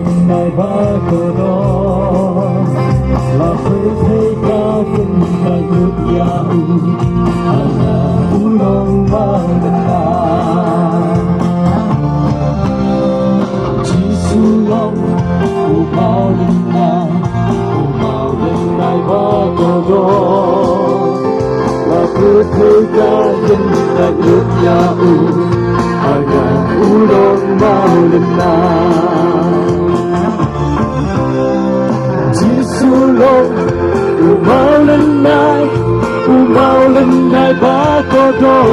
đừng ai ba cờ đó là phải thấy ca kinh là nước ya ana ulong ba chỉ long u bao lần ai ba cờ đó là phải thấy ca kinh là nước ya ana ulong bao lần Long umau lên nai ba có đô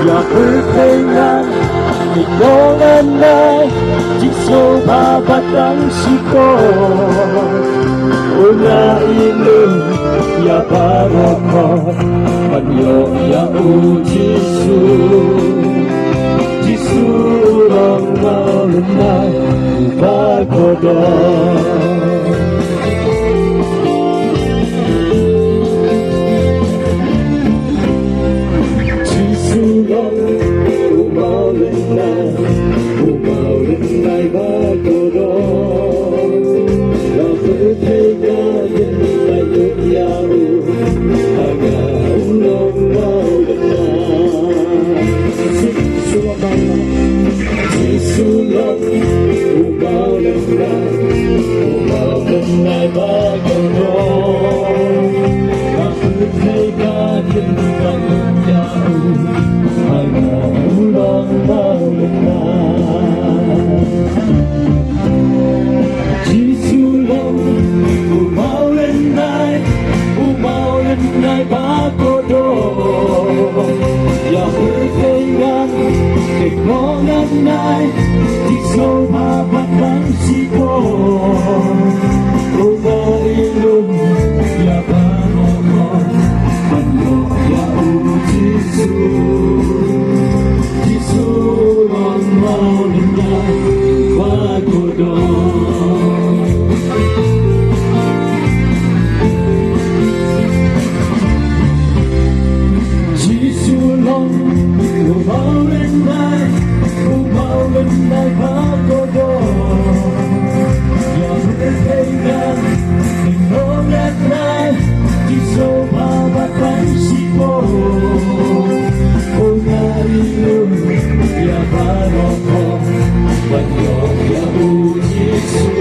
ya berkengan ikaw nai jikso ba batang siko una ilun ya baroko panyo ya ujisu jisu long mau lên nai ba có đô Nai ba có đô ya berkengan ikaw nai jikso ba batang siko una ilun ya baroko panyo ya ujisu jisu long mau nai ba có đô Nai ba có đô ya berkengan ikaw nai jikso ba batang siko una ilun ya baroko panyo ya ujisu